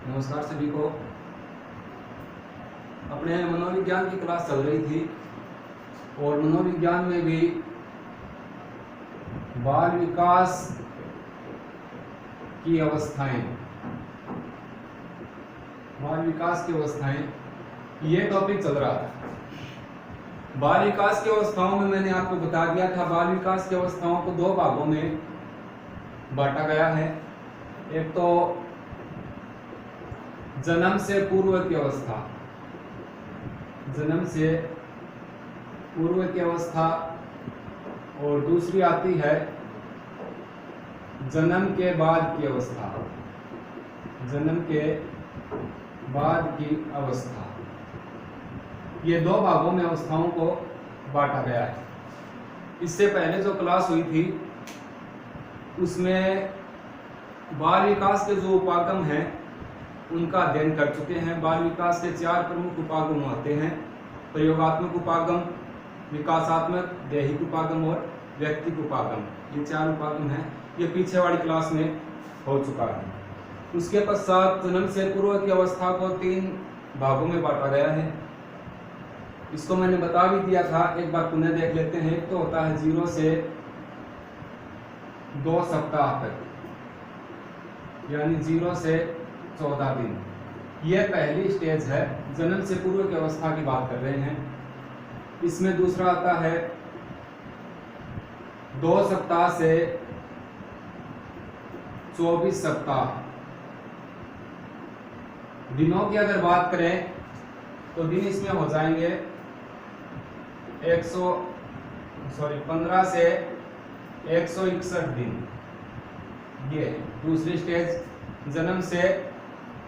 नमस्कार सभी को। अपने मनोविज्ञान की क्लास चल रही थी और मनोविज्ञान में भी बाल विकास की अवस्थाएं ये टॉपिक चल रहा था। बाल विकास की अवस्थाओं में मैंने आपको बता दिया था, बाल विकास की अवस्थाओं को दो भागों में बांटा गया है। एक तो जन्म से पूर्व की अवस्था, और दूसरी आती है जन्म के बाद की अवस्था। ये दो भागों में अवस्थाओं को बांटा गया है। इससे पहले जो क्लास हुई थी उसमें बाल विकास के जो उपागम हैं उनका अध्ययन कर चुके हैं। बाल विकास के 4 प्रमुख उपागम होते हैं: प्रयोगात्मक उपागम, विकासात्मक, दैहिक उपागम और व्यक्तिक उपागम। ये 4 उपागम हैं। ये पीछे वाली क्लास में हो चुका है। उसके पश्चात जन्म से पूर्व की अवस्था को 3 भागों में बांटा गया है। इसको मैंने बता भी दिया था, एक बार पुनः देख लेते हैं। एक तो होता है 0 से 2 सप्ताह तक, यानी 0 से 14 दिन। यह पहली स्टेज है, जन्म से पूर्व की अवस्था की बात कर रहे हैं। इसमें दूसरा आता है 2 सप्ताह से 24 सप्ताह। दिनों की अगर बात करें तो दिन इसमें हो जाएंगे 15 से 161 दिन। ये दूसरी स्टेज जन्म से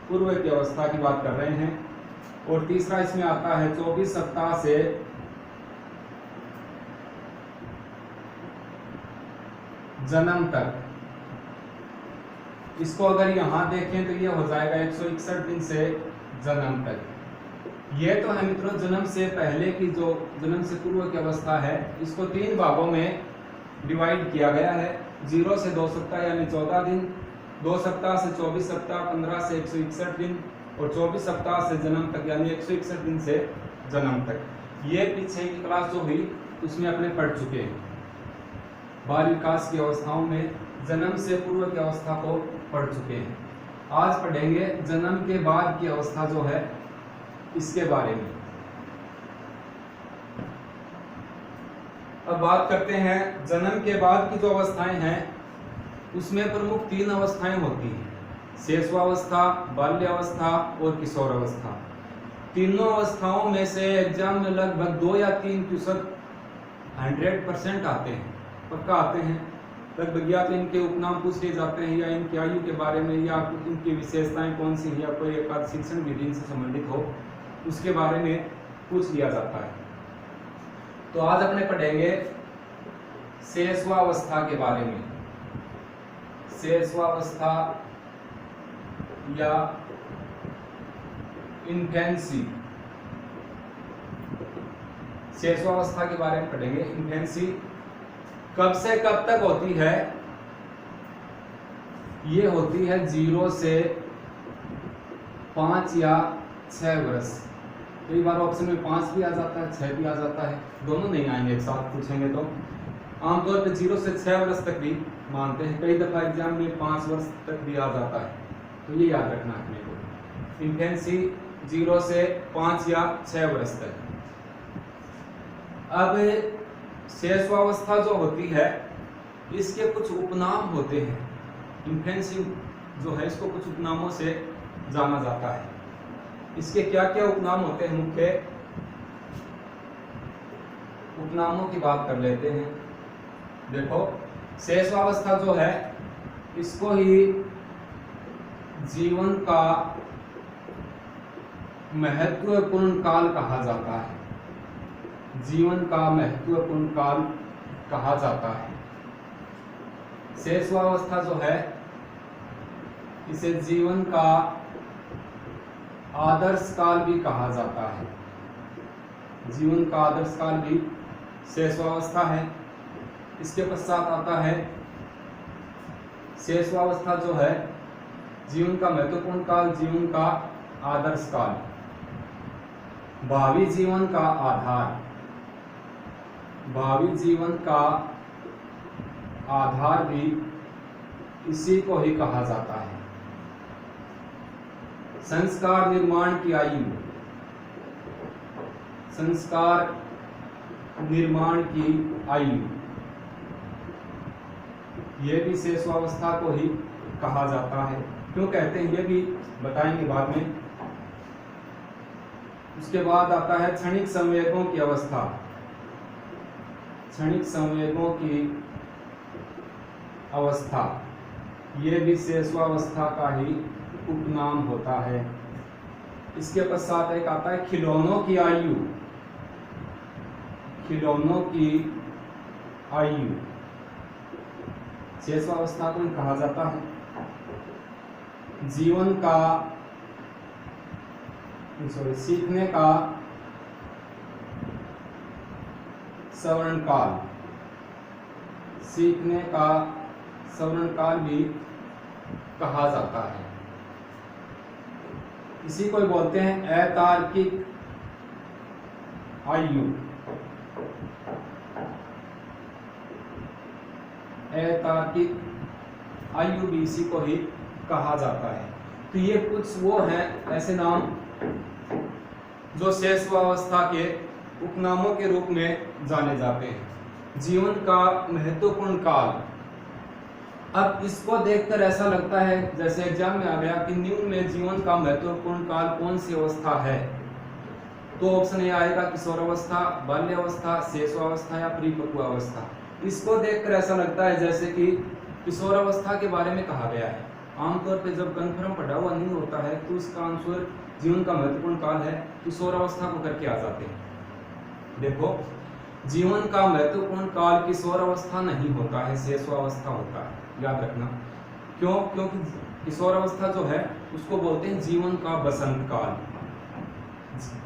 पूर्व की अवस्था की बात कर रहे हैं। और तीसरा इसमें आता है 24 सप्ताह से जन्म तक। इसको अगर यहां देखें तो ये हो जाएगा 161 दिन से जन्म तक। ये तो है मित्रों जन्म से पहले की, जो जन्म से पूर्व की अवस्था है, इसको 3 भागों में डिवाइड किया गया है। 0 से 2 सप्ताह यानी 14 दिन, 2 सप्ताह से 24 सप्ताह, 15 से 161 दिन, और 24 सप्ताह से जन्म तक यानी 161 दिन से जन्म तक। ये पीछे की क्लास जो हुई उसमें अपने पढ़ चुके हैं। बाल विकास की अवस्थाओं में जन्म से पूर्व की अवस्था को पढ़ चुके हैं। आज पढ़ेंगे जन्म के बाद की अवस्था जो है इसके बारे में। अब बात करते हैं जन्म के बाद की जो अवस्थाएं हैं उसमें प्रमुख 3 अवस्थाएं होती हैं: शैशवावस्था, बाल्यावस्था और किशोरावस्था। तीनों अवस्थाओं में से एग्जाम में लगभग 2 या 3% 100% आते हैं, पक्का आते हैं। लगभग या तो इनके उपनाम पूछ लिए जाते हैं, या इनकी आयु के बारे में, या इनकी विशेषताएं कौन सी है, या कोई एक शिक्षण विधि इनसे संबंधित हो उसके बारे में पूछ लिया जाता है। तो आज अपने पढ़ेंगे शैशवावस्था के बारे में। शैशवावस्था या इन्फेंसी, शैशवावस्था के बारे में पढ़ेंगे। इन्फेंसी कब से कब तक होती है? ये होती है 0 से 5 या 6 वर्ष। कई बार ऑप्शन में 5 भी आ जाता है, 6 भी आ जाता है, दोनों नहीं आएंगे एक साथ पूछेंगे तो। आमतौर पर 0 से 6 वर्ष तक भी मानते हैं, कई दफा एग्जाम में 5 वर्ष तक भी आ जाता है, तो ये याद रखना अपने को। इन्फेंसी 0 से 5 या 6 वर्ष तक। अब शैशवावस्था जो होती है इसके कुछ उपनाम होते हैं। इन्फेंसी जो है इसको कुछ उपनामों से जाना जाता है। इसके क्या क्या उपनाम होते हैं, मुख्य उपनामों की बात कर लेते हैं। देखो, शैशवावस्था जो है इसको ही जीवन का महत्वपूर्ण काल कहा जाता है। जीवन का महत्वपूर्ण काल कहा जाता है। शैशवावस्था जो है इसे जीवन का आदर्श काल भी कहा जाता है। जीवन का आदर्श काल भी शैशवावस्था है। इसके पश्चात आता है शैशवावस्था जो है जीवन का महत्वपूर्ण काल, जीवन का आदर्श काल, भावी जीवन का आधार, भावी जीवन का आधार भी इसी को ही कहा जाता है। संस्कार निर्माण की आयु, संस्कार निर्माण की आयु, यह भी शेषवावस्था को ही कहा जाता है। क्यों कहते हैं ये भी बताएंगे बाद में। उसके बाद आता है क्षणिक संवेगों की अवस्था। क्षणिक संवेगों की अवस्था, यह भी शेषवावस्था का ही उपनाम होता है। इसके पश्चात एक आता है खिलौनों की आयु। खिलौनों की आयु शेषवावस्था को कहा जाता है। जीवन का सीखने का सवर्ण काल, सीखने का सवर्ण काल भी कहा जाता है। इसी को बोलते हैं अतार्किक आयु। अतार्किक आयु भी इसी को ही कहा जाता है। तो ये कुछ वो हैं ऐसे नाम जो शेषवावस्था के उपनामों के रूप में जाने जाते हैं। जीवन का महत्वपूर्ण काल, अब इसको देखकर ऐसा लगता है जैसे एग्जाम में आ गया कि निम्न में जीवन का महत्वपूर्ण काल कौन सी अवस्था है, तो ऑप्शन ए आएगा किशोरावस्था, बाल्यावस्था, शेषवावस्था या परिपक्वावस्था। इसको देखकर ऐसा लगता है जैसे कि किशोरावस्था के बारे में कहा गया है। आमतौर पे जब कन्फर्म पढ़ा हुआ नहीं होता है तो इसका आंसर जीवन का महत्वपूर्ण काल है किशोरावस्था को करके आ जाते हैं। देखो, जीवन का महत्वपूर्ण काल किशोरावस्था नहीं होता है, शेषवावस्था होता है, याद रखना। क्यों? क्योंकि किशोरावस्था जो है उसको बोलते हैं जीवन का बसंत काल,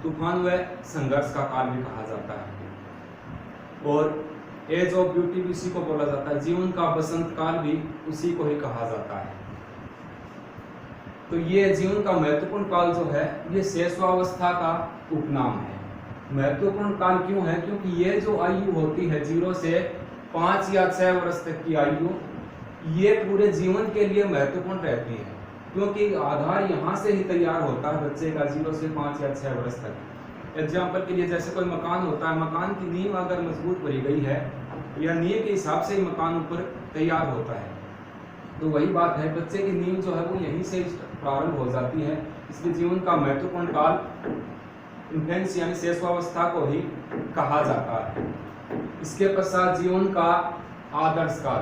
तूफान व संघर्ष का काल भी कहा जाता है। और एज ऑफ ब्यूटी भी उसी को बोला जाता है, जीवन का बसंत काल भी उसी को ही कहा जाता है। तो ये जीवन का महत्वपूर्ण काल जो है ये शेषवावस्था का उपनाम है। महत्वपूर्ण काल क्यों है? क्योंकि ये जो आयु होती है 0 से 5 या 6 वर्ष तक की आयु, ये पूरे जीवन के लिए महत्वपूर्ण रहती है, क्योंकि आधार यहाँ से ही तैयार होता है बच्चे का 0 से 5 या 6 वर्ष तक। एग्जाम्पल के लिए जैसे कोई मकान होता है, मकान की नींव अगर मजबूत भरी गई है या नींव के हिसाब से ही मकान ऊपर तैयार होता है, तो वही बात है, बच्चे की नींव जो है वो यहीं से प्रारंभ हो जाती है। इसलिए जीवन का महत्वपूर्ण काल इन्फेंस यानी शेषवावस्था को ही कहा जाता है। इसके पश्चात जीवन का आदर्श काल,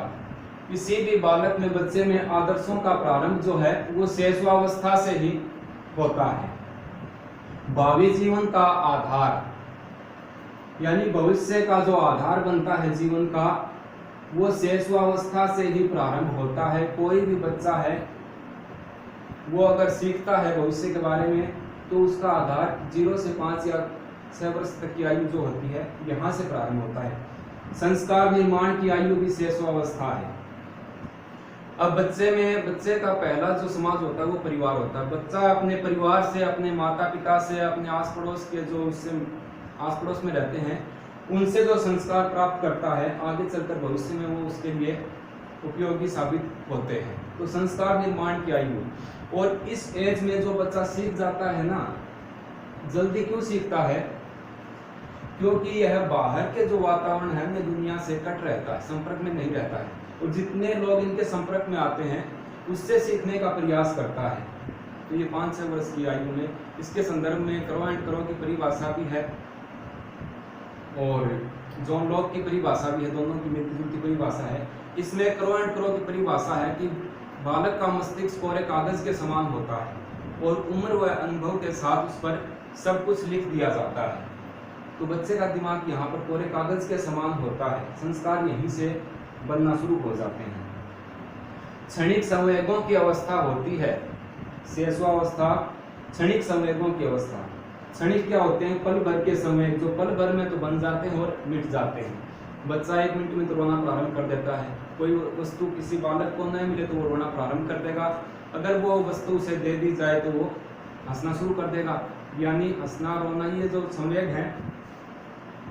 किसी भी बालक में, बच्चे में आदर्शों का प्रारंभ जो है वो शेषवावस्था से ही होता है। भावी जीवन का आधार यानी भविष्य का जो आधार बनता है जीवन का, वो शेषवावस्था से ही प्रारंभ होता है। कोई भी बच्चा है वो अगर सीखता है भविष्य के बारे में तो उसका आधार 0 से 5 या 6 वर्ष तक की आयु जो होती है यहाँ से प्रारंभ होता है। संस्कार निर्माण की आयु भी शेषवावस्था है। अब बच्चे का पहला जो समाज होता है वो परिवार होता है। बच्चा अपने परिवार से, अपने माता पिता से, अपने आस पड़ोस के जो उससे आस पड़ोस में रहते हैं उनसे जो संस्कार प्राप्त करता है, आगे चलकर भविष्य में वो उसके लिए उपयोगी साबित होते हैं। तो संस्कार निर्माण की आयु, और इस एज में जो बच्चा सीख जाता है ना, जल्दी क्यों सीखता है? क्योंकि यह बाहर के जो वातावरण है में दुनिया से कट रहता है, संपर्क में नहीं रहता है, और जितने लोग इनके संपर्क में आते हैं उससे सीखने का प्रयास करता है। तो ये 5-6 वर्ष की आयु में, इसके संदर्भ में करो एंड करो की परिभाषा भी है और जॉन लॉक की परिभाषा भी है, दोनों की मिलती जुलती परिभाषा है। इसमें करो एंड करो की परिभाषा है कि बालक का मस्तिष्क कोरे कागज के समान होता है और उम्र व अनुभव के साथ उस पर सब कुछ लिख दिया जाता है। तो बच्चे का दिमाग यहाँ पर कोरे कागज के समान होता है, संस्कार यहीं से बनना शुरू हो जाते हैं। क्षणिक संवेगों की अवस्था होती है शेषवावस्था, क्षणिक संवेगों की अवस्था। क्षणिक क्या होते हैं? पल भर के संवेग, जो पल भर में तो बन जाते हैं और मिट जाते हैं। बच्चा 1 मिनट में तो रोना प्रारंभ कर देता है। कोई वस्तु किसी बालक को न मिले तो वो रोना प्रारंभ कर देगा। अगर वो वस्तु उसे दे दी जाए तो वो हंसना शुरू कर देगा। यानी हंसना रोना ये जो संवेग हैं,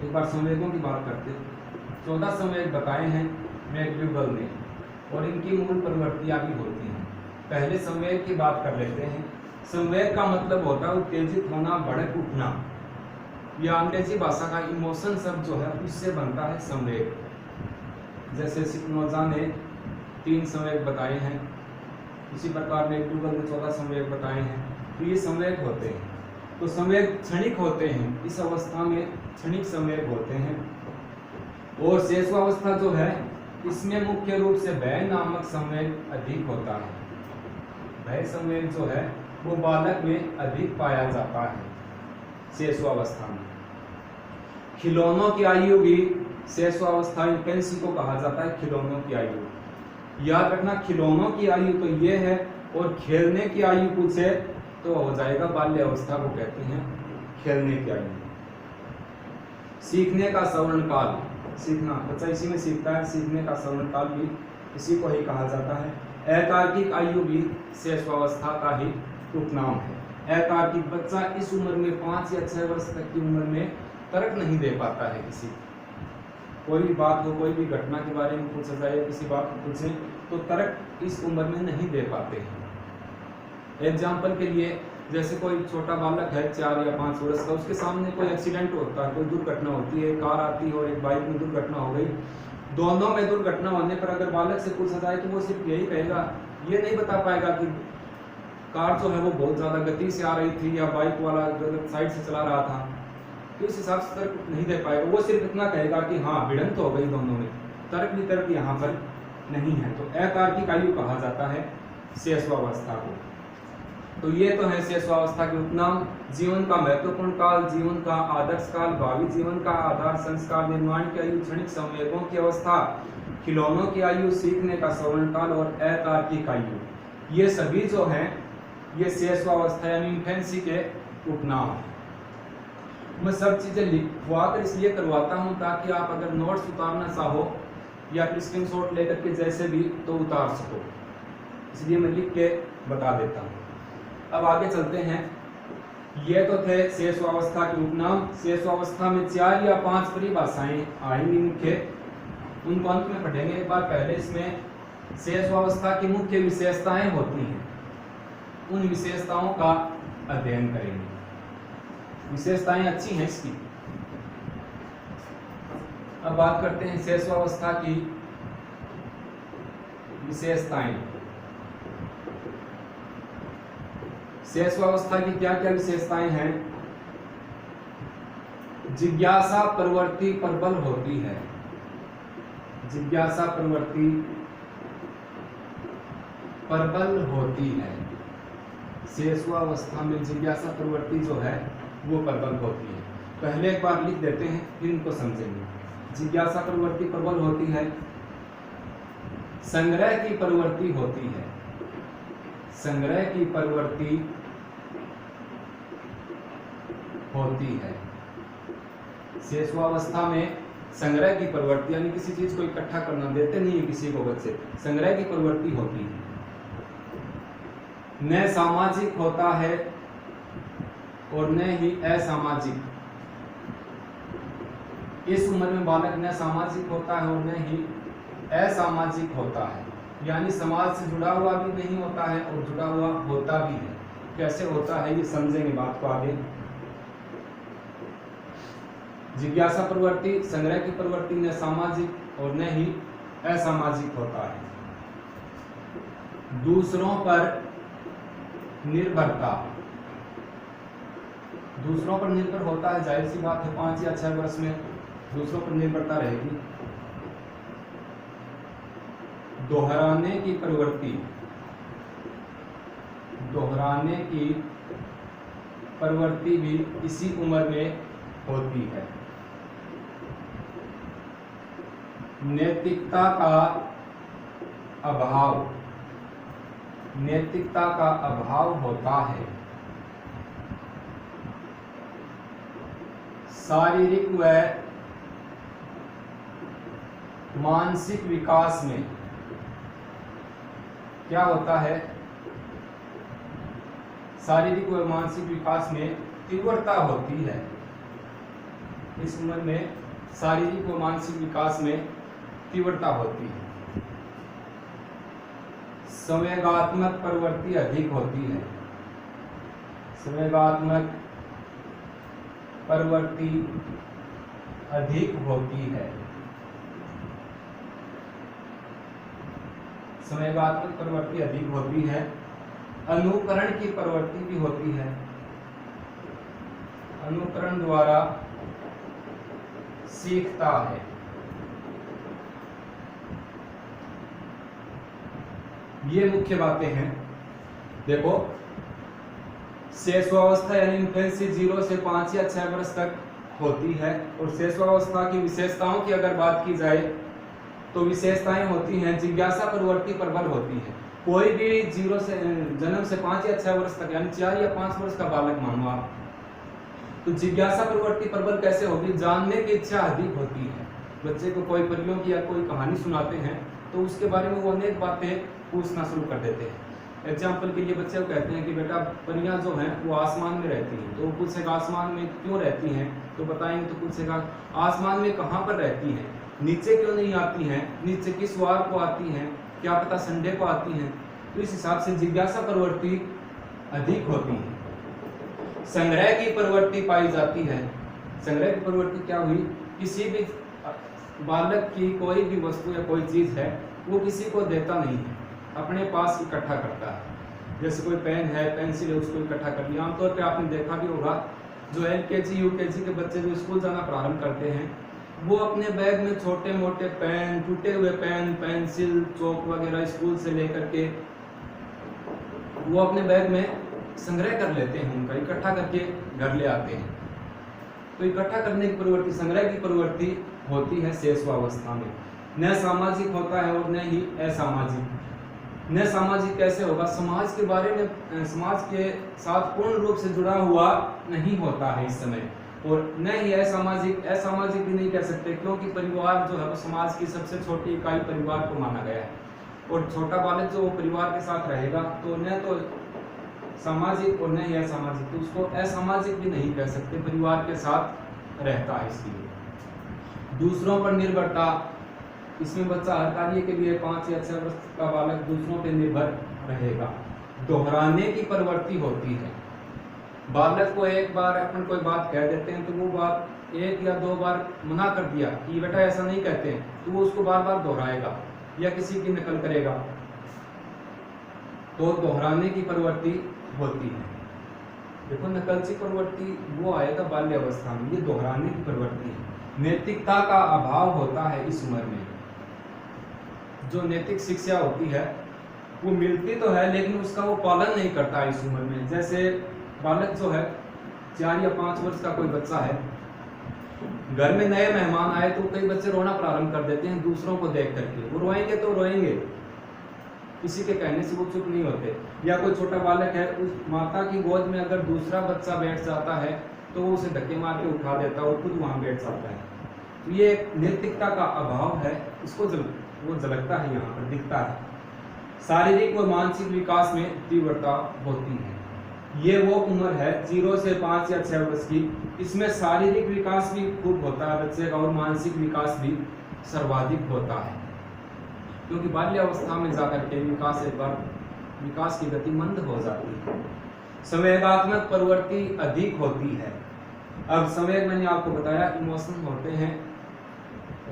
एक बार संवेगों की बात करते हैं। 14 संवेग बताए हैं मैक्ड्यूगल ने और इनकी मूल प्रवृत्तियां भी होती हैं। पहले संवेग की बात कर लेते हैं। संवेग का मतलब होता है उत्तेजित होना, भड़क उठना, या अंग्रेजी भाषा का इमोशन शब्द जो है उससे बनता है संवेग। जैसे स्पिनोजा ने 3 संवेग बताए हैं, इसी प्रकार मैक्ड्यूगल ने 14 संवेग बताए हैं। तो ये संवेग होते हैं। तो संवेग क्षणिक होते हैं, इस अवस्था में क्षणिक संवेग होते हैं। और शेषावस्था जो है इसमें मुख्य रूप से भय नामक संवेग अधिक होता है। भय संवेग जो है वो बालक में अधिक पाया जाता है शेषावस्था में। खिलौनों की आयु भी शेषावस्था इंफेंसी को कहा जाता है। खिलौनों की आयु याद रखना, खिलौनों की आयु तो ये है, और खेलने की आयु पूछे तो हो जाएगा बाल्य अवस्था को कहते हैं खेलने की आयु। सीखने का सवर्ण काल, सीखना बच्चा इसी में सीखता है, सीखने का सवर्ण काल भी इसी को ही कहा जाता है। अतार्किक आयु भी शेषावस्था का ही उपनाम है। अतार्किक बच्चा इस उम्र में 5 या 6 वर्ष तक की उम्र में तर्क नहीं दे पाता है। किसी कोई भी बात हो, कोई भी घटना के बारे में पूछा जाए, किसी बात को पूछे तो तर्क इस उम्र में नहीं दे पाते हैं। एग्जाम्पल के लिए जैसे कोई छोटा बालक है 4 या 5 वर्ष का, उसके सामने कोई एक्सीडेंट होता है, कोई दुर्घटना होती है, कार आती है और एक बाइक में दुर्घटना हो गई। दोनों में दुर्घटना होने पर अगर बालक से पूछा जाए तो वो सिर्फ यही कहेगा, ये नहीं बता पाएगा कि कार जो है वो बहुत ज़्यादा गति से आ रही थी या बाइक वाला गलत साइड से चला रहा था। तो इस हिसाब से तर्क नहीं दे पाएगा। वो सिर्फ इतना कहेगा कि हाँ भिड़ंत हो गई दोनों में। तर्क वितर्क यहाँ पर नहीं है। तो अतार्किक आयु कहा जाता है शेषावस्था को। तो ये तो है शेषावस्था के उपनाम। जीवन का महत्वपूर्ण काल, जीवन का आदर्श काल, भावी जीवन का आधार संस्कार, निर्माण की आयु, क्षणिक संवेगों की अवस्था, खिलौनों की आयु, सीखने का सवर्ण काल और अतार्किक आयु, ये सभी जो हैं ये शेषावस्था यानी इन्फेंसी के उपनाम हैं। मैं सब चीज़ें लिखवा कर इसलिए करवाता हूँ ताकि आप अगर नोट्स उतारना चाहो या फिर स्क्रीनशॉट लेकर के जैसे भी तो उतार सको, इसलिए मैं लिख के बता देता हूँ। अब आगे चलते हैं। ये तो थे शेषावस्था के उपनाम। शेषावस्था में 4 या 5 परिभाषाएं आएंगी मुख्य, उनको अंत में पढ़ेंगे। एक बार पहले इसमें शेषावस्था की मुख्य विशेषताएं होती हैं, उन विशेषताओं का अध्ययन करेंगे। विशेषताएं अच्छी हैं इसकी। अब बात करते हैं शेषावस्था की विशेषताएं। शेषावस्था की क्या क्या विशेषताएं हैं? जिज्ञासा प्रवृत्ति प्रबल होती है। जिज्ञासा प्रवृत्ति प्रबल होती है। शेषावस्था में जिज्ञासा प्रवृत्ति जो है वो प्रबल होती है। पहले एक बार लिख देते हैं फिर इनको समझेंगे। जिज्ञासा प्रवृत्ति प्रबल होती है। संग्रह की प्रवृत्ति होती है। संग्रह की प्रवृत्ति होती है। शेषावस्था में संग्रह की प्रवृत्ति यानी किसी चीज को इकट्ठा करना, देते नहीं है किसी को बच्चे, संग्रह की प्रवृत्ति होती है। न सामाजिक होता है और न ही असामाजिक। इस उम्र में बालक न सामाजिक होता है और न ही असामाजिक होता है, यानी समाज से जुड़ा हुआ भी नहीं होता है और जुड़ा हुआ होता भी है। कैसे होता है ये समझेंगे बात को आगे। जिज्ञासा प्रवृत्ति, संग्रह की प्रवृत्ति न सामाजिक और न ही असामाजिक होता है। दूसरों पर निर्भरता, दूसरों पर निर्भर होता है, जाहिर सी बात है 5 या 6 वर्ष में दूसरों पर निर्भरता रहेगी। दोहराने की प्रवृत्ति, दोहराने की प्रवृत्ति भी इसी उम्र में होती है। नैतिकता का अभाव, नैतिकता का अभाव होता है। शारीरिक व मानसिक विकास में क्या होता है, शारीरिक व मानसिक विकास में तीव्रता होती है। इस उम्र में शारीरिक व मानसिक विकास में तीव्रता होती है। संवेगात्मक प्रवृत्ति अधिक होती है। संवेगात्मक प्रवृत्ति अधिक होती है। संवेगात्मक प्रवृत्ति अधिक होती है। अनुकरण की प्रवृत्ति भी होती है। अनुकरण द्वारा सीखता है। ये मुख्य बातें हैं। देखो, शैशवावस्था यानी इन्फेंसी 0 से 5 या 6 वर्ष तक होती है। और शैशवावस्था की विशेषताओं की अगर बात की जाए तो विशेषताएं होती हैं, जिज्ञासा प्रवृत्ति प्रबल होती है। कोई भी 0 से जन्म से 5 या 6 वर्ष तक यानी 4 या 5 वर्ष का बालक मानो आप, तो जिज्ञासा प्रवृत्ति प्रबल कैसे होगी? जानने की इच्छा अधिक होती है। बच्चे को कोई परियों की या कोई कहानी सुनाते हैं तो उसके बारे में वो अनेक बातें पूछना शुरू कर देते हैं। एग्जाम्पल के लिए बच्चे को कहते हैं कि बेटा परियां जो हैं वो आसमान में रहती हैं, तो वो पूछेगा आसमान में क्यों रहती हैं, तो बताएंगे तो पूछेगा आसमान में कहाँ पर रहती हैं, नीचे क्यों नहीं आती हैं, नीचे किस वार को आती हैं, क्या पता संडे को आती हैं। तो इस हिसाब से जिज्ञासा प्रवृत्ति अधिक होती है। संग्रह की प्रवृत्ति पाई जाती है। संग्रह की प्रवृत्ति क्या हुई? किसी भी बालक की कोई भी वस्तु या कोई चीज है वो किसी को देता नहीं है, अपने पास इकट्ठा करता है। जैसे कोई पेन है, पेंसिल है, उसको इकट्ठा कर लिया। आमतौर पे आपने देखा भी होगा, जो LKG UKG के बच्चे जो स्कूल जाना प्रारंभ करते हैं वो अपने बैग में छोटे मोटे पेन, टूटे हुए पेन, पेंसिल, चौक वगैरह स्कूल से लेकर के वो अपने बैग में संग्रह कर लेते हैं, उनका इकट्ठा करके घर ले आते हैं। तो इकट्ठा करने की प्रवृत्ति, संग्रह की प्रवृत्ति होती है शैशवावस्था में। न सामाजिक होता है और न ही असामाजिक। न सामाजिक कैसे होगा? समाज के बारे में, समाज के साथ पूर्ण रूप से जुड़ा हुआ नहीं होता है इस समय। और न ही असामाजिक, असामाजिक भी नहीं कह सकते क्योंकि परिवार जो है वो समाज की सबसे छोटी इकाई परिवार को माना गया है। और छोटा बालक जो परिवार के साथ रहेगा तो न तो सामाजिक और न ही असामाजिक, तो उसको असामाजिक भी नहीं कह सकते, परिवार के साथ रहता है। इसलिए दूसरों पर निर्भरता, इसमें बच्चा हर कार्य के लिए 5 या 6 वर्ष का बालक दूसरों पर निर्भर रहेगा। दोहराने की प्रवृत्ति होती है। बालक को एक बार अपन कोई बात कह देते हैं तो वो बात 1 या 2 बार मना कर दिया कि बेटा ऐसा नहीं कहते हैं, तो वो उसको बार बार दोहराएगा या किसी की नकल करेगा, तो दोहराने की प्रवृत्ति होती है। देखो, नकलची प्रवृत्ति वो आएगा बाल्यावस्था में, ये दोहराने की प्रवृत्ति है। नैतिकता का अभाव होता है इस उम्र में। जो नैतिक शिक्षा होती है वो मिलती तो है लेकिन उसका वो पालन नहीं करता इस उम्र में। जैसे बालक जो है 4 या 5 वर्ष का कोई बच्चा है, घर में नए मेहमान आए तो कई बच्चे रोना प्रारंभ कर देते हैं दूसरों को देख करके। वो रोएंगे तो रोएंगे, किसी के कहने से वो चुप नहीं होते। या कोई छोटा बालक है, उस माता की गोद में अगर दूसरा बच्चा बैठ जाता है तो वो उसे धक्के मार के उठा देता है और खुद वहां बैठ जाता है। तो ये नैतिकता का अभाव है, इसको वो झलकता है, यहाँ पर दिखता है। शारीरिक व मानसिक विकास में तीव्रता होती है। ये वो उम्र है 0 से 5 या 6 वर्ष की, इसमें शारीरिक विकास भी खूब होता है बच्चे का और मानसिक विकास भी सर्वाधिक होता है। क्योंकि बाल्यावस्था में जाकर के विकास की गति मंद हो जाती है। संवेगात्मक प्रवृत्ति अधिक होती है। अब संवेग मैंने आपको बताया इमोशन होते हैं,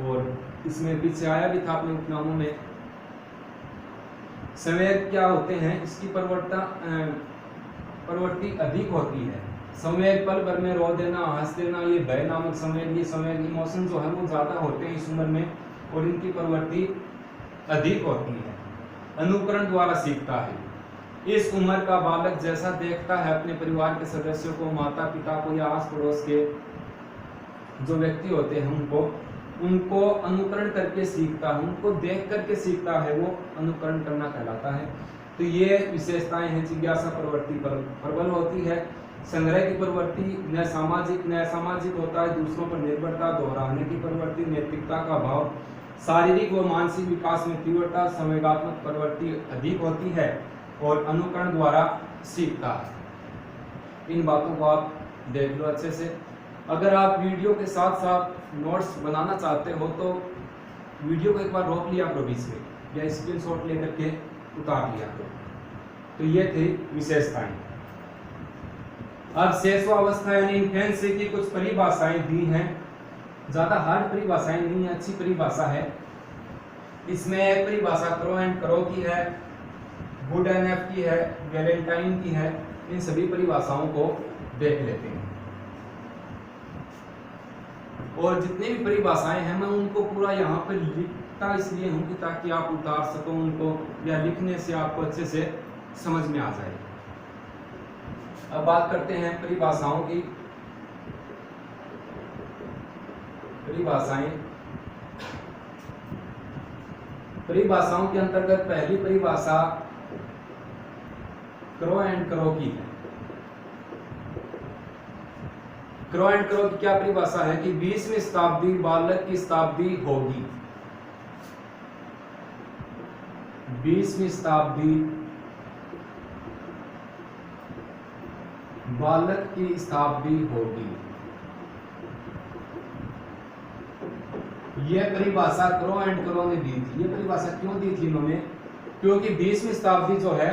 और इसमें पीछे आया भी था अपने उपनामों में। संवेग क्या होते हैं? इसकी प्रवृत्ति अधिक होती है। संवेग पल भर में रो देना, हंस देना, ये भय नामक संवेग, ये संवेग इमोशन जो है वो ज्यादा होते हैं इस उम्र में और इनकी प्रवृत्ति अधिक होती है। अनुकरण द्वारा सीखता है। इस उम्र का बालक जैसा देखता है अपने परिवार के सदस्यों को, माता पिता को या आस पड़ोस के जो व्यक्ति होते हैं उनको अनुकरण करके सीखता है, उनको देख करके सीखता है, वो अनुकरण करना कहलाता है। तो ये विशेषताएं हैं। जिज्ञासा प्रवृत्ति प्रबल होती है। संग्रह की प्रवृत्ति न सामाजिक न असामाजिक होता है, दूसरों पर निर्भरता, दोहराने की प्रवृत्ति, नैतिकता का अभाव, शारीरिक व मानसिक विकास में तीव्रता, संवेगात्मक प्रवृत्ति अधिक होती है और अनुकरण द्वारा सीखता है। इन बातों को आप देख लो अच्छे से। अगर आप वीडियो के साथ साथ नोट्स बनाना चाहते हो तो वीडियो को एक बार रोक लिया करो बीच में, या स्क्रीनशॉट लेकर के उतार लिया करो। तो ये थी विशेषताएं। अब शेषवावस्था यानी इन्फेंसी की कुछ परिभाषाएं दी हैं, ज्यादा हार्ड परिभाषाएं नहीं है, अच्छी परिभाषा है। इसमें एक परिभाषा क्रो एंड क्रो की है, गुड एंड एफ की है, वैलेंटाइन की है। इन सभी परिभाषाओं को देख लेते हैं। और जितनी भी परिभाषाएं हैं मैं उनको पूरा यहाँ पर लिखता इसलिए हूँ कि ताकि आप उतार सको उनको, या लिखने से आपको अच्छे से समझ में आ जाए। अब बात करते हैं परिभाषाओं की। परिभाषाओं के अंतर्गत पहली परिभाषा क्रो एंड क्रो की है। क्रो एंड क्रो की क्या परिभाषा है कि 20वीं शताब्दी बालक की शताब्दी होगी। 20वीं शताब्दी बालक की शताब्दी होगी। यह परिभाषा क्रो एंड क्रो ने दी थी। यह परिभाषा क्यों दी थी इन्होंने? क्योंकि 20वीं शताब्दी जो है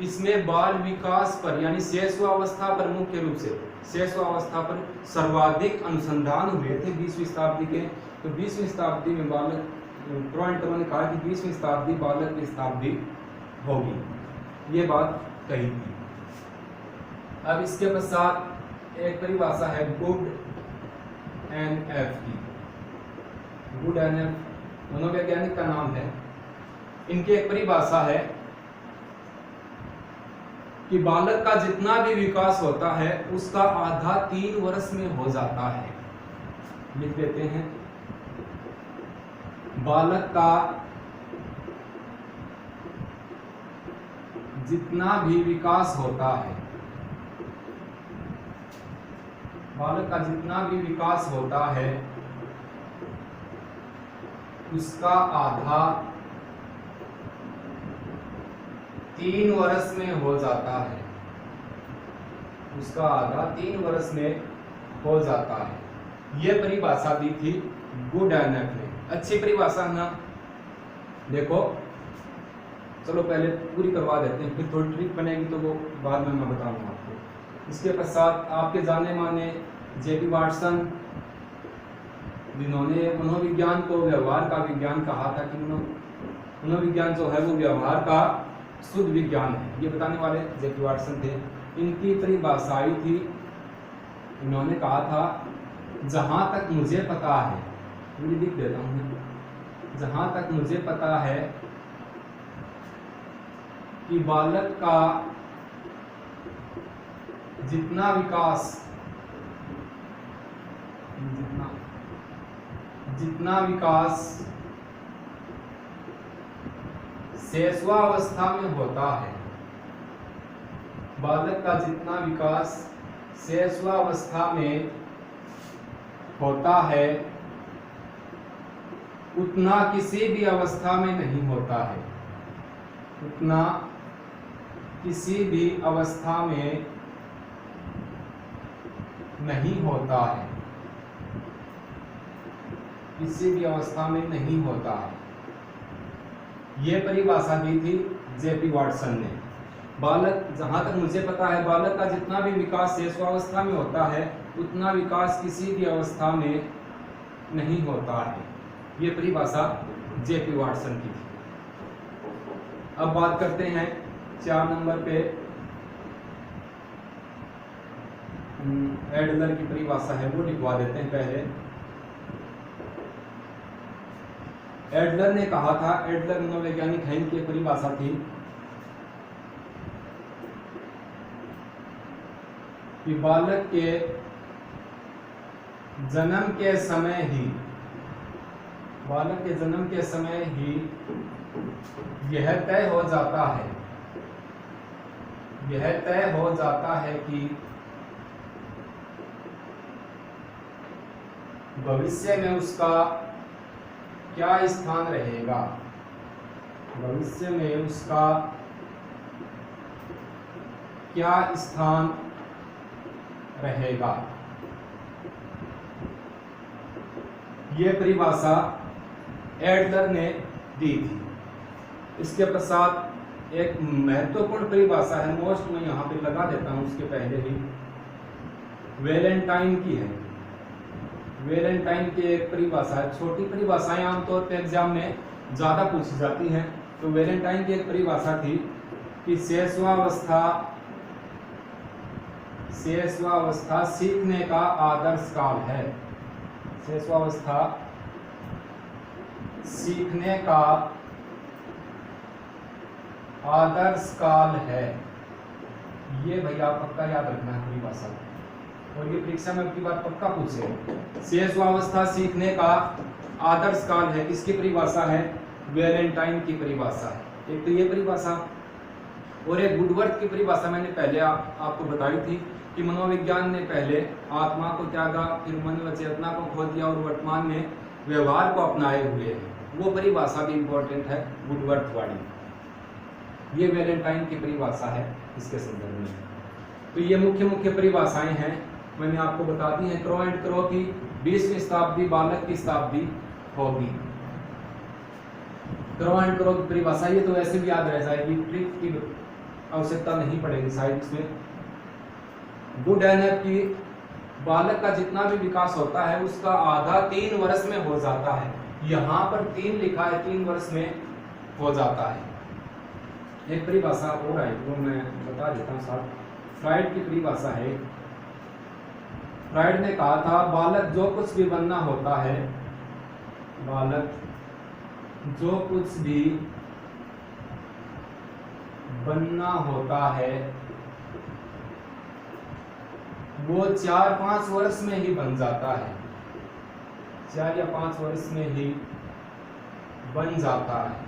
इसमें बाल विकास पर यानी शैशवावस्था पर, मुख्य रूप से शैशवावस्था पर सर्वाधिक अनुसंधान हुए थे 20वीं शताब्दी के। तो 20वीं शताब्दी में बालक, क्रो एंड क्रो ने कहा कि 20वीं शताब्दी बालक की शताब्दी होगी। ये बात कही थी। अब इसके पश्चात एक परिभाषा है गुड एंड एफ की। गुड एंड एफ मनोवैज्ञानिक का नाम है। इनकी एक परिभाषा है कि बालक का जितना भी विकास होता है उसका आधा 3 वर्ष में हो जाता है। लिख देते हैं, बालक का जितना भी विकास होता है, बालक का जितना भी विकास होता है उसका आधा 3 वर्ष में हो जाता है। उसका आधा 3 वर्ष में हो जाता है। यह परिभाषा दी थी गुड एंड एफ ने। अच्छी परिभाषा ना? देखो चलो पहले पूरी करवा देते हैं, फिर थोड़ी ट्रिक बनेगी तो वो बाद में मैं बताऊंगा आपको। इसके पश्चात आपके जाने माने जेपी वाटसन, जिन्होंने मनोविज्ञान को व्यवहार का विज्ञान कहा था कि मनोविज्ञान जो है वो व्यवहार का शुद्ध विज्ञान है, ये बताने वाले जेपी वाटसन थे। इनकी परिभाषाई थी, इन्होंने कहा था जहां तक मुझे पता है, मैं लिख देता हूँ, जहां तक मुझे पता है कि बालक का जितना विकास शैशवावस्था में होता है, बालक का जितना विकास शैशवावस्था में होता है उतना किसी भी अवस्था में नहीं होता है। उतना किसी भी अवस्था में नहीं होता है। किसी भी अवस्था में नहीं होता है। यह परिभाषा दी थी जेपी वाटसन ने। बालक, जहां तक मुझे पता है, बालक का जितना भी विकास शैशवावस्था में होता है उतना विकास किसी भी अवस्था में नहीं होता है। यह परिभाषा जेपी वाटसन की थी। अब बात करते हैं 4 नंबर पे एडलर की परिभाषा है, वो लिखवा देते हैं पहले। एडलर ने कहा था, एडलर मनोवैज्ञानिक है, इनकी परिभाषा थी कि बालक के जन्म के समय ही, बालक के जन्म के समय ही यह तय हो जाता है, यह तय हो जाता है कि भविष्य में उसका क्या स्थान रहेगा, भविष्य में उसका क्या स्थान रहेगा। ये परिभाषा एडलर ने दी थी। इसके पश्चात एक महत्वपूर्ण परिभाषा है, मोस्ट मैं यहाँ पे लगा देता हूँ उसके पहले ही, वेलेंटाइन की है। वेलेंटाइन की एक परिभाषा है। छोटी परिभाषाएं आमतौर पर एग्जाम में ज्यादा पूछी जाती हैं। तो वेलेंटाइन की एक परिभाषा थी कि शेषवावस्था सीखने का आदर्श काल है। शेषवावस्था सीखने का आदर्श काल है। ये भैया पक्का याद रखना है परिभाषा, और ये परीक्षा में आपकी बात पक्का पूछे। शेषवावस्था सीखने का आदर्श काल है, किसकी परिभाषा है, वेलेंटाइन की परिभाषा है। एक तो ये परिभाषा, और एक वुडवर्थ की परिभाषा मैंने पहले आपको बताई थी कि मनोविज्ञान ने पहले आत्मा को त्यागा, फिर मन व चेतना को खो दिया और वर्तमान में व्यवहार को अपनाए हुए है। वो परिभाषा भी इंपॉर्टेंट है, वुडवर्थ वाली। ये वेलेंटाइन की परिभाषा है इसके संदर्भ में। तो ये मुख्य मुख्य परिभाषाएं हैं, मैंने आपको बता दी है। क्रो एंड क्रो की 20वीं शताब्दी बालक की शताब्दी होगी। क्रो एंड क्रो की परिभाषा ये तो वैसे भी याद रह जाएगी, ट्रिक की आवश्यकता नहीं पड़ेगी शायद इसमें। गुड एनफ की बालक का जितना भी विकास होता है उसका आधा 3 वर्ष में हो जाता है। यहाँ पर 3 लिखा है, 3 वर्ष में हो जाता है। एक परिभाषा और है वो मैं बता देता हूँ साथ। फ्राइड की परिभाषा है। फ्राइड ने कहा था बालक जो कुछ भी बनना होता है, बालक जो कुछ भी बनना होता है वो 4-5 वर्ष में ही बन जाता है। 4 या 5 वर्ष में ही बन जाता है।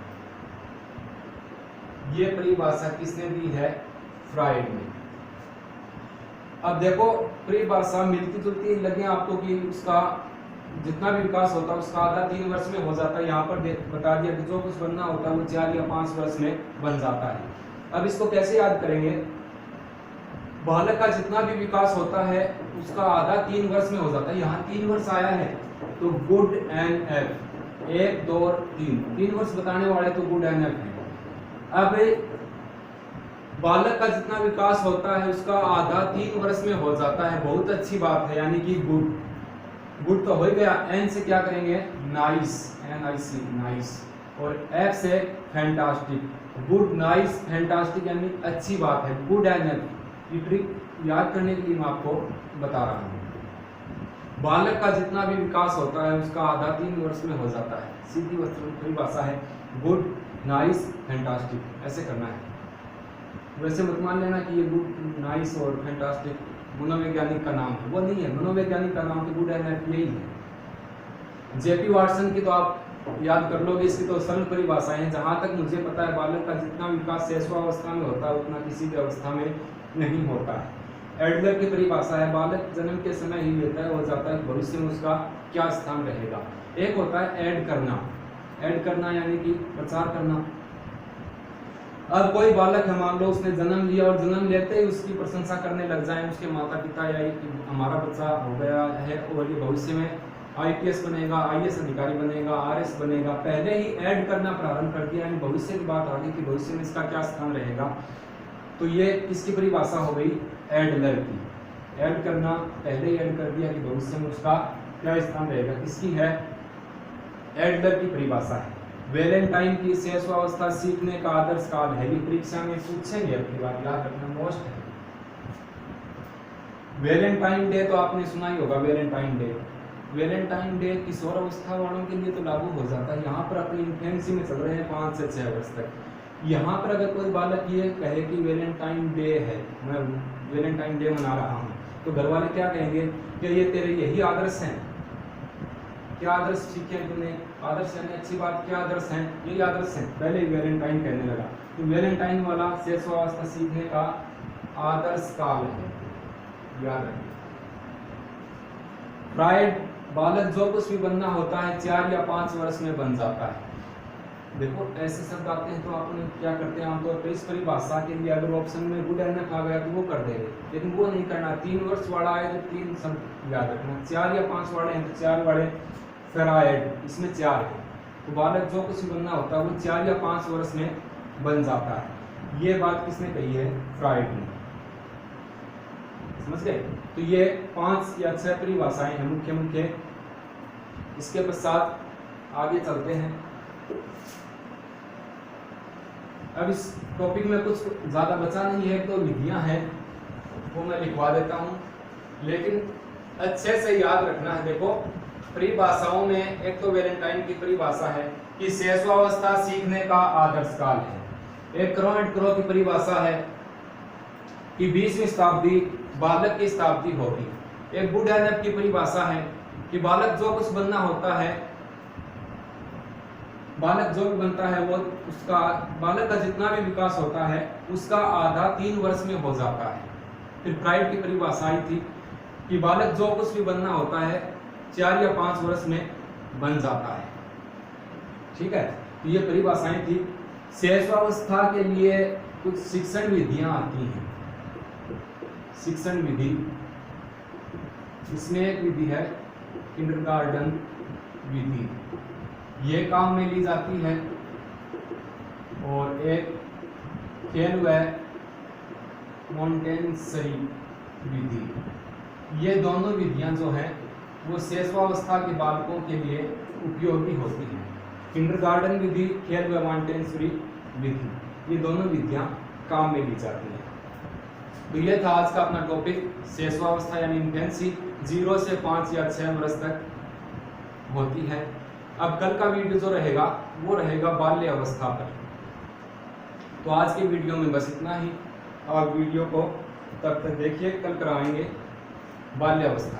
ये परिभाषा किसने दी है, फ्राइड ने। अब देखो परिभाषा मिलती जुलती लगे आपको कि उसका जितना भी विकास होता है उसका आधा 3 वर्ष में हो जाता है। यहाँ पर बता दिया कि जो कुछ बनना होता है वो 4 या 5 वर्ष में बन जाता है। अब इसको कैसे याद करेंगे, बालक का जितना भी विकास होता है उसका आधा 3 वर्ष में हो जाता है। यहाँ 3 वर्ष आया है तो गुड एंड एफ 1, 2 और 3 वर्ष बताने वाले तो गुड एंड एफ है। अब बालक का जितना विकास होता है उसका आधा 3 वर्ष में हो जाता है। बहुत अच्छी बात है, यानी कि गुड तो हो गया। एन से क्या करेंगे, नाइस, NIC नाइस, और एफ से फैंटास्टिक। गुड, नाइस, फैंटास्टिक यानी अच्छी बात है। गुड एंड एफ, ये ट्रिक याद करने के लिए मैं आपको बता रहा हूँ। बालक का जितना भी विकास होता है उसका आधा 3 वर्ष में हो जाता है। सीधी परिभाषा है, गुड, नाइस, फैंटास्टिक, ऐसे करना है। वैसे मत मान लेना कि ये गुड, नाइस और फैंटास्टिक मनोवैज्ञानिक का नाम है, वो नहीं है। मनोवैज्ञानिक का नाम तो गुड एंड एफ यही है। जेपी वाटसन की तो आप याद कर लोगे, इसकी तो सरल परिभाषाएं हैं। जहां तक मुझे पता है बालक का जितना विकास शेषवावस्था में होता है उतना किसी भी अवस्था में नहीं होता है। एडलर की परिभाषा है बालक जन्म के समय ही लेता है, हो जाता है भविष्य में उसका क्या स्थान रहेगा। एक होता है ऐड करना यानी कि प्रचार करना। अब कोई बालक है, मान लो उसने जन्म लिया और जन्म लेते ही उसकी प्रशंसा करने लग जाए उसके माता पिता, या हमारा बच्चा हो गया है और ये भविष्य में IPS बनेगा, IAS अधिकारी बनेगा, RS बनेगा, पहले ही ऐड करना प्रारंभ कर दिया, यानी भविष्य की बात आ गई कि भविष्य में इसका क्या स्थान रहेगा। तो ये किसकी परिभाषा हो गई, एडलर की। ऐड करना, पहले ही ऐड कर दिया कि भविष्य में उसका क्या स्थान रहेगा, किसकी है, एडलर की परिभाषा है। वेलेंटाइन की शेषवावस्था सीखने का आदर्श काल है। ये परीक्षा में पूछेंगे, अपनी बात याद रखना, मोस्ट है। वेलेंटाइन डे तो आपने सुना ही होगा। वेलेंटाइन डे किशोर अवस्था वालों के लिए तो लागू हो जाता है। यहाँ पर अपनी इन्फेंसी में चल रहे हैं 5 से 6 वर्ष तक। यहाँ पर अगर कोई बालक ये कहे कि वेलेंटाइन डे है, मैं वेलेंटाइन डे मना रहा हूँ, तो घर वाले क्या कहेंगे कि ये तेरे यही आदर्श हैं। क्या आदर्श सीखे तुमने, आदर्श यानी अच्छी बात, क्या आदर्श हैं, यही आदर्श हैं। पहले ही वेलेंटाइन कहने लगा। तो वेलेंटाइन वाला शेषवावस्था सीखने का आदर्श काल है, याद रखिए। फ्राइड बालक जो कुछ भी बनना होता है 4 या 5 वर्ष में बन जाता है। देखो ऐसे शब्द आते हैं तो आपने क्या करते हैं आमतौर पर इस परिभाषा के लिए अगर ऑप्शन में गुड एनफ आ गया तो वो कर देंगे, लेकिन वो नहीं करना। 3 वर्ष वाला आए तो 3 शब्द याद रखना, 4 या 5 वाले हैं तो 4 वाले फेराइड, इसमें 4 है। तो बालक जो कुछ भी बनना होता है वो 4 या 5 वर्ष में बन जाता है। ये बात किसने कही है? फ्राइड ने। समझ गए? तो ये 5 या 6 परिभाषाएं हैं मुख्य मुख्य। इसके पश्चात आगे चलते हैं। अब इस टॉपिक में कुछ ज़्यादा बचा नहीं है, तो विधियां हैं वो मैं लिखवा देता हूं, लेकिन अच्छे से याद रखना है। देखो परिभाषाओं में एक तो वैलेंटाइन की परिभाषा है कि शैशवावस्था सीखने का आदर्श काल है। एक क्रो एंड क्रो की परिभाषा है कि 20वीं शताब्दी बालक की शताब्दी होगी। एक गुड एनफ की परिभाषा है कि बालक जो कुछ बनना होता है, बालक जो भी बनता है वो उसका, बालक का जितना भी विकास होता है उसका आधा 3 वर्ष में हो जाता है। फिर फ्राइड की परिभाषा आई थी कि बालक जो कुछ भी बनना होता है 4 या 5 वर्ष में बन जाता है। ठीक है, तो ये परिभाषाएं थी। शैशवावस्था के लिए कुछ शिक्षण विधियां आती हैं। शिक्षण विधि, इसमें एक विधि है किंडरगार्टन विधि, ये काम में ली जाती है। और एक केलवे मॉन्टेसरी विधि, ये दोनों विधियां जो हैं वो शैशवावस्था के बालकों के लिए उपयोगी होती हैं। किंडरगार्टन विधि, केलवे मॉन्टेसरी विधि, ये दोनों विधियां काम में ली जाती हैं। तो ये था आज का अपना टॉपिक, शैशवावस्था यानी इन्फेंसी 0 से 5 या 6 वर्ष तक होती है। अब कल का वीडियो जो रहेगा वो रहेगा बाल्य अवस्था पर। तो आज के वीडियो में बस इतना ही। आप वीडियो को तब तक देखिए, कल कराएंगे बाल्य अवस्था।